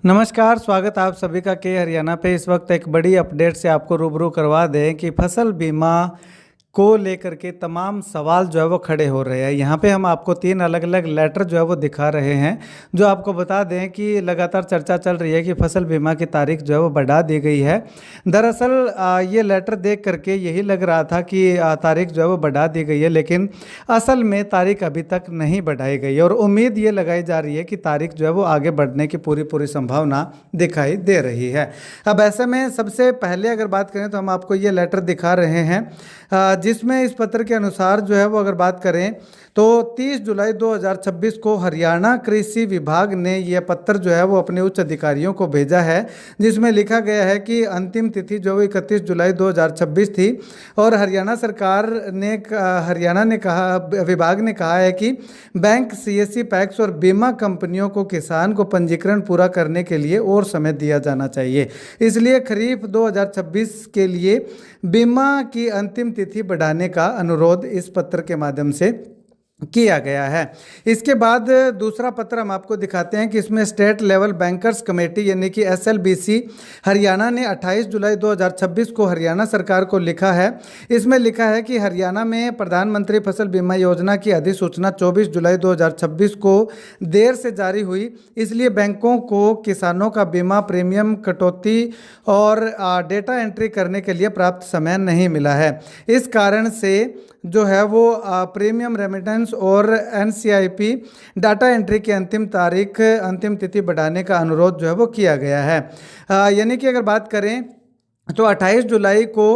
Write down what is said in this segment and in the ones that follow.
नमस्कार, स्वागत आप सभी का के हरियाणा पे। इस वक्त एक बड़ी अपडेट से आपको रूबरू करवा दें कि फसल बीमा को लेकर के तमाम सवाल जो है वो खड़े हो रहे हैं। यहाँ पे हम आपको 3 अलग अलग लेटर जो है वो दिखा रहे हैं, जो आपको बता दें कि लगातार चर्चा चल रही है कि फसल बीमा की तारीख जो है वो बढ़ा दी गई है। दरअसल ये लेटर देख करके यही लग रहा था कि तारीख जो है वो बढ़ा दी गई है, लेकिन असल में तारीख अभी तक नहीं बढ़ाई गई है और उम्मीद ये लगाई जा रही है कि तारीख जो है वो आगे बढ़ने की पूरी पूरी संभावना दिखाई दे रही है। अब ऐसे में सबसे पहले अगर बात करें तो हम आपको ये लेटर दिखा रहे हैं, जिसमें इस पत्र के अनुसार जो है वो अगर बात करें तो 30 जुलाई 2026 को हरियाणा कृषि विभाग ने यह पत्र जो है वो अपने उच्च अधिकारियों को भेजा है, जिसमें लिखा गया है कि अंतिम तिथि जो 31 जुलाई 2026 थी और हरियाणा सरकार ने विभाग ने कहा है कि बैंक, सीएससी, पैक्स और बीमा कंपनियों को किसान को पंजीकरण पूरा करने के लिए और समय दिया जाना चाहिए। इसलिए खरीफ 2026 के लिए बीमा की अंतिम तिथि बढ़ाने का अनुरोध इस पत्र के माध्यम से किया गया है। इसके बाद दूसरा पत्र हम आपको दिखाते हैं कि इसमें स्टेट लेवल बैंकर्स कमेटी यानी कि एसएलबीसी हरियाणा ने 28 जुलाई 2026 को हरियाणा सरकार को लिखा है। इसमें लिखा है कि हरियाणा में प्रधानमंत्री फसल बीमा योजना की अधिसूचना 24 जुलाई 2026 को देर से जारी हुई, इसलिए बैंकों को किसानों का बीमा प्रीमियम कटौती और डेटा एंट्री करने के लिए प्राप्त समय नहीं मिला है। इस कारण से जो है वो प्रीमियम रेमिटेंस और एनसीआईपी डाटा एंट्री की अंतिम तिथि बढ़ाने का अनुरोध जो है वो किया गया है। यानी कि अगर बात करें तो 28 जुलाई को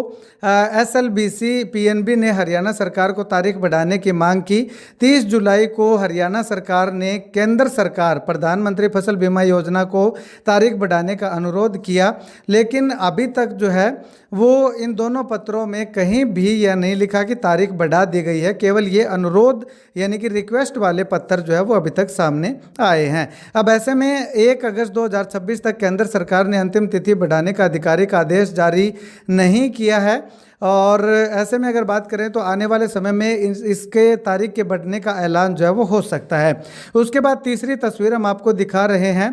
एसएलबीसी पीएनबी ने हरियाणा सरकार को तारीख बढ़ाने की मांग की। 30 जुलाई को हरियाणा सरकार ने केंद्र सरकार प्रधानमंत्री फसल बीमा योजना को तारीख बढ़ाने का अनुरोध किया, लेकिन अभी तक जो है वो इन दोनों पत्रों में कहीं भी यह नहीं लिखा कि तारीख बढ़ा दी गई है। केवल ये अनुरोध यानी कि रिक्वेस्ट वाले पत्र जो है वो अभी तक सामने आए हैं। अब ऐसे में 1 अगस्त 2026 तक केंद्र सरकार ने अंतिम तिथि बढ़ाने का आधिकारिक आदेश जारी नहीं किया है और ऐसे में अगर बात करें तो आने वाले समय में इसके तारीख के बढ़ने का ऐलान जो है वो हो सकता है। उसके बाद तीसरी तस्वीर हम आपको दिखा रहे हैं,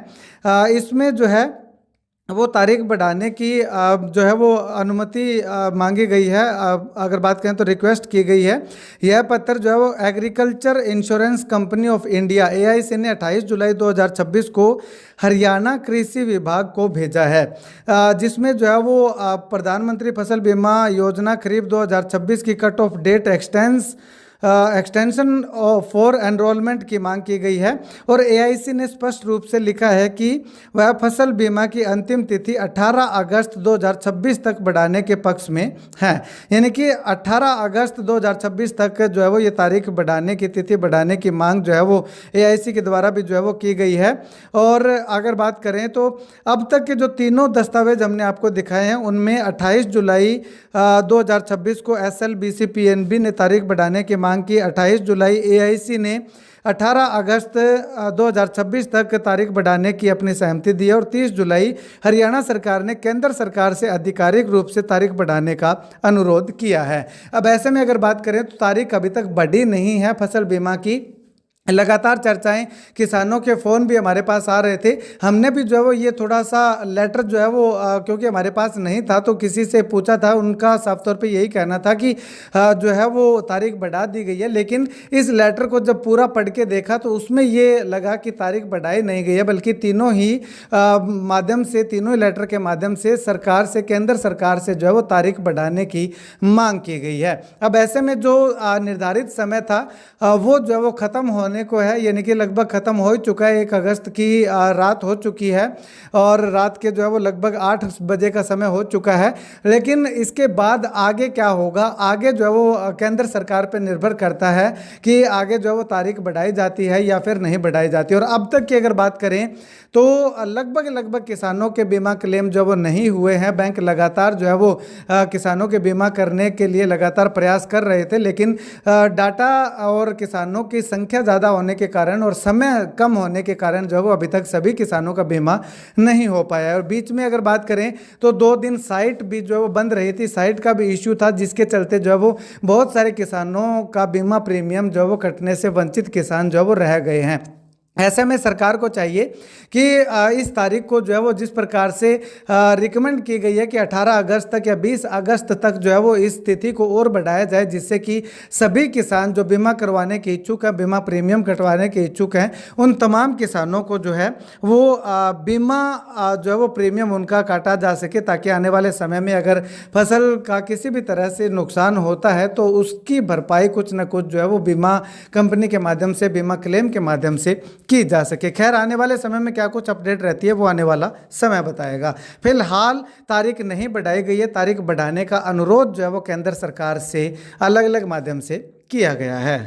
इसमें जो है वो तारीख बढ़ाने की जो है वो अनुमति मांगी गई है। अगर बात करें तो रिक्वेस्ट की गई है। यह पत्र जो है वो agriculture insurance company of India AIC ने 28 जुलाई 2026 को हरियाणा कृषि विभाग को भेजा है, जिसमें जो है वो प्रधानमंत्री फसल बीमा योजना खरीफ 2026 की cut off date extension for enrolment की मांग की गई है और एआईसी ने स्पष्ट रूप से लिखा है कि वह फसल बीमा की अंतिम तिथि 18 अगस्त 2026 तक बढ़ाने के पक्ष में है। यानी कि 18 अगस्त 2026 तक जो है वो ये तारीख बढ़ाने की तिथि बढ़ाने की मांग जो है वो एआईसी के द्वारा भी जो है वो की गई है। और अगर बात करें तो अब तक के जो तीनों दस्तावेज हमने आपको दिखाए हैं उनमें 28 जुलाई 2026 को एसएलबीसी पीएनबी ने तारीख बढ़ाने की मांग की, 28 जुलाई एआईसी ने 18 अगस्त 2026 तक तारीख बढ़ाने की अपनी सहमति दी और 30 जुलाई हरियाणा सरकार ने केंद्र सरकार से आधिकारिक रूप से तारीख बढ़ाने का अनुरोध किया है। अब ऐसे में अगर बात करें तो तारीख अभी तक बढ़ी नहीं है फसल बीमा की। लगातार चर्चाएं, किसानों के फ़ोन भी हमारे पास आ रहे थे। हमने भी जो है वो ये थोड़ा सा लेटर जो है वो क्योंकि हमारे पास नहीं था तो किसी से पूछा था, उनका साफ तौर पे यही कहना था कि जो है वो तारीख बढ़ा दी गई है। लेकिन इस लेटर को जब पूरा पढ़ के देखा तो उसमें ये लगा कि तारीख बढ़ाई नहीं गई है, बल्कि तीनों ही लेटर के माध्यम से सरकार से, केंद्र सरकार से जो है वो तारीख बढ़ाने की मांग की गई है। अब ऐसे में जो निर्धारित समय था वो जो है वो ख़त्म होने को है, यानी कि लगभग ख़त्म हो चुका है। 1 अगस्त की रात हो चुकी है और रात के जो है वो लगभग 8 बजे का समय हो चुका है। लेकिन इसके बाद आगे क्या होगा, आगे जो है वो केंद्र सरकार पर निर्भर करता है कि आगे जो है वो तारीख बढ़ाई जाती है या फिर नहीं बढ़ाई जाती। और अब तक की अगर बात करें तो लगभग किसानों के बीमा क्लेम जो वो नहीं हुए हैं। बैंक लगातार जो है वो किसानों के बीमा करने के लिए लगातार प्रयास कर रहे थे, लेकिन डाटा और किसानों की संख्या ज़्यादा होने के कारण और समय कम होने के कारण जो है वो अभी तक सभी किसानों का बीमा नहीं हो पाया है। और बीच में अगर बात करें तो 2 दिन साइट भी जो है वो बंद रही थी, साइट का भी इश्यू था, जिसके चलते जो है वो बहुत सारे किसानों का बीमा प्रीमियम जो है वो कटने से वंचित किसान जो है वो रह गए हैं। ऐसे में सरकार को चाहिए कि इस तारीख को जो है वो जिस प्रकार से रिकमेंड की गई है कि 18 अगस्त तक या 20 अगस्त तक जो है वो इस तिथि को और बढ़ाया जाए, जिससे कि सभी किसान जो बीमा करवाने के इच्छुक हैं, बीमा प्रीमियम कटवाने के इच्छुक हैं, उन तमाम किसानों को जो है वो बीमा जो है वो प्रीमियम उनका काटा जा सके, ताकि आने वाले समय में अगर फसल का किसी भी तरह से नुकसान होता है तो उसकी भरपाई कुछ ना कुछ जो है वो बीमा कंपनी के माध्यम से, बीमा क्लेम के माध्यम से की जा सके। खैर, आने वाले समय में क्या कुछ अपडेट रहती है वो आने वाला समय बताएगा। फिलहाल तारीख नहीं बढ़ाई गई है, तारीख बढ़ाने का अनुरोध जो है वो केंद्र सरकार से अलग अलग माध्यम से किया गया है।